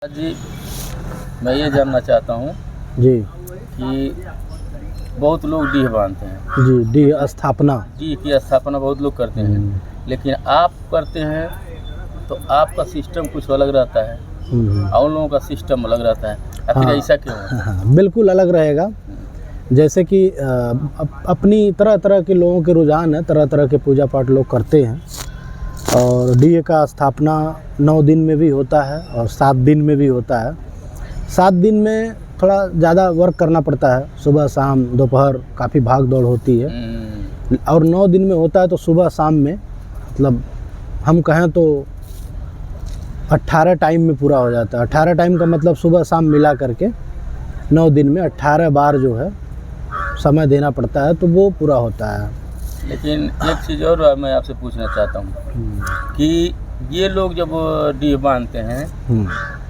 जी, मैं ये जानना चाहता हूँ जी कि बहुत लोग डीह बांधते हैं। जी डी स्थापना। डीह की स्थापना बहुत लोग करते हैं, लेकिन आप करते हैं तो आपका सिस्टम कुछ अलग रहता है और उन लोगों का सिस्टम अलग रहता है। आखिर हाँ, ऐसा क्यों है? हाँ, बिल्कुल अलग रहेगा। जैसे कि अपनी तरह तरह के लोगों के रुझान है, तरह तरह के पूजा पाठ लोग करते हैं। और डीह का स्थापना 9 दिन में भी होता है और 7 दिन में भी होता है। 7 दिन में थोड़ा ज़्यादा वर्क करना पड़ता है, सुबह शाम दोपहर काफ़ी भाग दौड़ होती है। और 9 दिन में होता है तो सुबह शाम में, मतलब हम कहें तो 18 टाइम में पूरा हो जाता है। 18 टाइम का मतलब सुबह शाम मिला करके 9 दिन में 18 बार जो है समय देना पड़ता है, तो वो पूरा होता है। लेकिन एक चीज़ और मैं आपसे पूछना चाहता हूँ कि ये लोग जब डीह बांधते हैं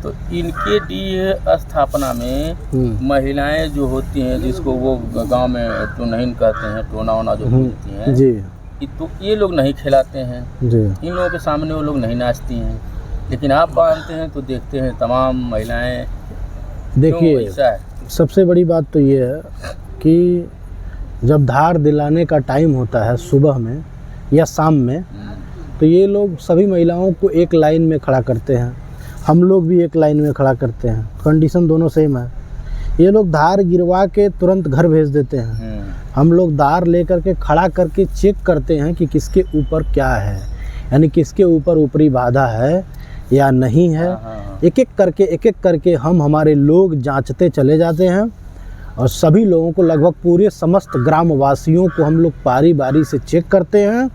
तो इनके डीह स्थापना में महिलाएं जो होती हैं, जिसको वो गांव में टोनहीन कहते हैं, टोना वोना जो बोलती हैं जी, तो ये लोग नहीं खिलाते हैं जी। इन लोगों के सामने, वो लोग नहीं नाचती हैं। लेकिन आप बांधते हैं तो देखते हैं तमाम महिलाएं। देखिए, ऐसा है? सबसे बड़ी बात तो ये है कि जब धार दिलाने का टाइम होता है सुबह में या शाम में, तो ये लोग सभी महिलाओं को एक लाइन में खड़ा करते हैं। हम लोग भी एक लाइन में खड़ा करते हैं, कंडीशन दोनों सेम है। ये लोग धार गिरवा के तुरंत घर भेज देते हैं। हम लोग धार लेकर के खड़ा करके चेक करते हैं कि किसके ऊपर क्या है, यानी किसके ऊपर ऊपरी बाधा है या नहीं है। एक एक करके हम हमारे लोग जांचते चले जाते हैं और सभी लोगों को, लगभग पूरे समस्त ग्रामवासियों को हम लोग बारी बारी से चेक करते हैं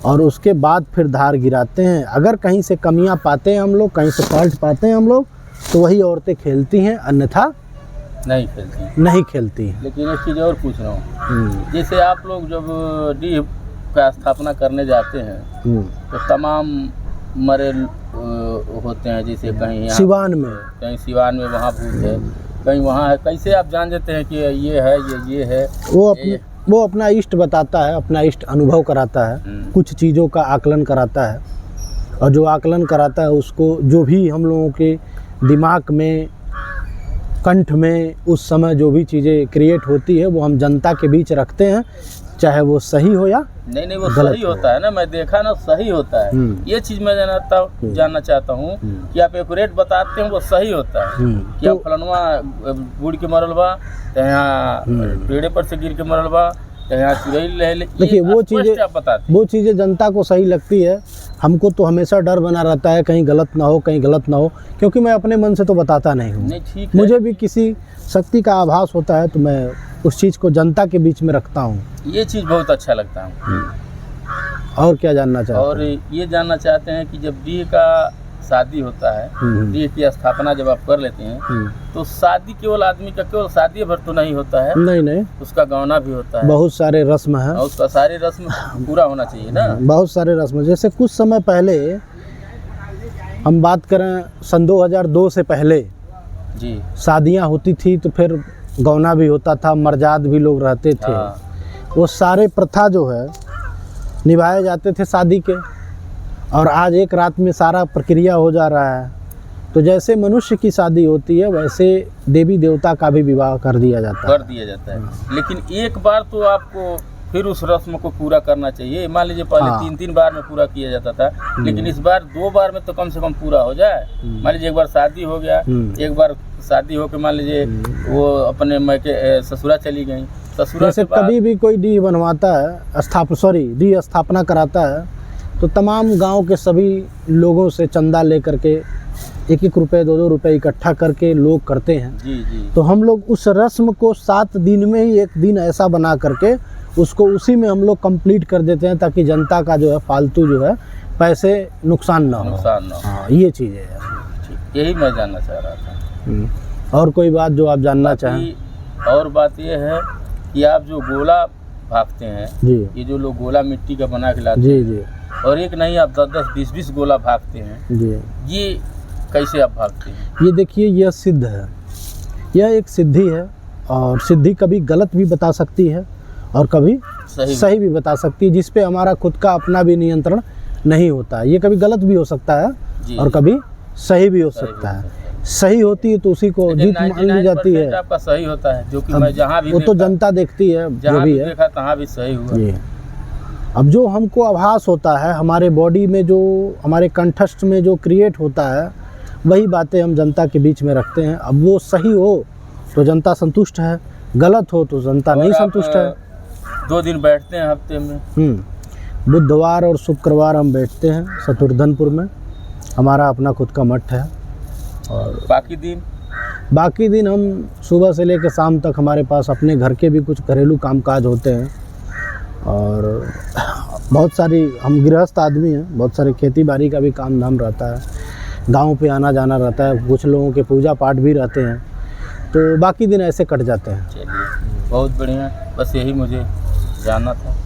और उसके बाद फिर धार गिराते हैं। अगर कहीं से कमियां पाते हैं हम लोग, कहीं से फॉल्ट पाते हैं हम लोग, तो वही औरतें खेलती हैं, अन्यथा नहीं खेलती हैं। लेकिन एक चीज़ और पूछ रहा हूँ, जैसे आप लोग जब डीह का स्थापना करने जाते हैं तो तमाम मरे होते हैं, जैसे कहीं सिवान में, कहीं सिवान में वहाँ भूत है, कहीं वहाँ है। कैसे आप जान देते हैं कि ये है, ये है? वो अपना इष्ट बताता है, अपना इष्ट अनुभव कराता है, कुछ चीज़ों का आकलन कराता है। और जो आकलन कराता है उसको, जो भी हम लोगों के दिमाग में, कंठ में उस समय जो भी चीज़ें क्रिएट होती है, वो हम जनता के बीच रखते हैं, चाहे वो सही हो या नहीं, वो सही होता है ना। मैं देखा ना, सही होता है। ये चीज़ मैं जानना चाहता हूँ कि आप एक्यूरेट बताते हैं, वो सही होता है कि तो, फलनवा बूढ़ के मरल बा, तो यहाँ पेड़े पर से गिर के मरल बा, तो यहाँ चुरैल। देखिए, वो चीज़ें जनता को सही लगती है। हमको तो हमेशा डर बना रहता है कहीं गलत ना हो, कहीं गलत ना हो, क्योंकि मैं अपने मन से तो बताता नहीं हूँ। मुझे भी किसी शक्ति का आभास होता है तो मैं उस चीज़ को जनता के बीच में रखता हूँ। ये चीज़ बहुत अच्छा लगता है। और क्या जानना चाहते हैं? और ये जानना चाहते हैं कि जब डीह का शादी होता है, डीह की स्थापना जब आप कर लेते हैं, तो शादी केवल आदमी का केवल शादी भर तो नहीं होता है। नहीं, उसका गौना भी होता है, बहुत सारे रस्म है, और उसका सारे रस्म पूरा होना चाहिए ना। बहुत सारे रस्म। जैसे कुछ समय पहले हम बात करें, सन 2002 से पहले जी शादियां होती थी, तो फिर गौना भी होता था, मर्जाद भी लोग रहते थे। वो सारे प्रथा जो है निभाए जाते थे शादी के। और आज एक रात में सारा प्रक्रिया हो जा रहा है। तो जैसे मनुष्य की शादी होती है, वैसे देवी देवता का भी विवाह कर दिया जाता है। लेकिन एक बार तो आपको फिर उस रस्म को पूरा करना चाहिए। मान लीजिए पहले 3 बार में पूरा किया जाता था, लेकिन इस बार 2 बार में तो कम से कम पूरा हो जाए। मान लीजिए एक बार शादी हो गया, एक बार शादी हो के मान लीजिए वो अपने मायके ससुरा चली गई, ससुरा से कभी भी कोई डीह बनवाता है, डीह स्थापना कराता है, तो तमाम गांव के सभी लोगों से चंदा लेकर के 1-1 रुपये 2-2 रुपये इकट्ठा करके लोग करते हैं। जी। तो हम लोग उस रस्म को 7 दिन में ही एक दिन ऐसा बना करके उसको उसी में हम लोग कंप्लीट कर देते हैं, ताकि जनता का जो है फालतू जो है पैसे नुकसान ना हो। हाँ, ये चीज़ें है। यही मैं जानना चाह रहा था। और कोई बात जो आप जानना चाहें? और बात ये है कि आप जो गोला भागते हैं जी, ये जो लोग गोला मिट्टी का बना के लाते हैं, जी, और एक नहीं आप 10-10 20-20 गोला भागते हैं जी, ये कैसे आप भागते हैं? ये देखिए, यह सिद्ध है, यह एक सिद्धि है। और सिद्धि कभी गलत भी बता सकती है और कभी सही भी बता सकती है, जिस पे हमारा खुद का अपना भी नियंत्रण नहीं होता है। ये कभी गलत भी हो सकता है और कभी सही भी हो सकता है। सही होती है तो उसी को लेकिन जीत मान ली जाती 99% है। आपका सही होता है, जो कि अब मैं जहाँ भी वो तो देखा, जनता देखती है जो जहाँ भी भी है देखा तहाँ भी सही हुआ। ये। अब जो हमको आभास होता है हमारे बॉडी में, जो हमारे कंठस्थ में जो क्रिएट होता है, वही बातें हम जनता के बीच में रखते हैं। अब वो सही हो तो जनता संतुष्ट है, गलत हो तो जनता और नहीं आप, संतुष्ट है। 2 दिन बैठते हैं हफ्ते में? बुधवार और शुक्रवार हम बैठते हैं शत्रुधनपुर में, हमारा अपना खुद का मठ है। और बाकी दिन हम सुबह से लेकर शाम तक हमारे पास अपने घर के भी कुछ घरेलू कामकाज होते हैं। और बहुत सारी, हम गृहस्थ आदमी हैं, बहुत सारे खेती बाड़ी का भी काम धाम रहता है, गांव पे आना जाना रहता है, कुछ लोगों के पूजा पाठ भी रहते हैं, तो बाकी दिन ऐसे कट जाते हैं। चलिए बहुत बढ़िया, बस यही मुझे जानना था।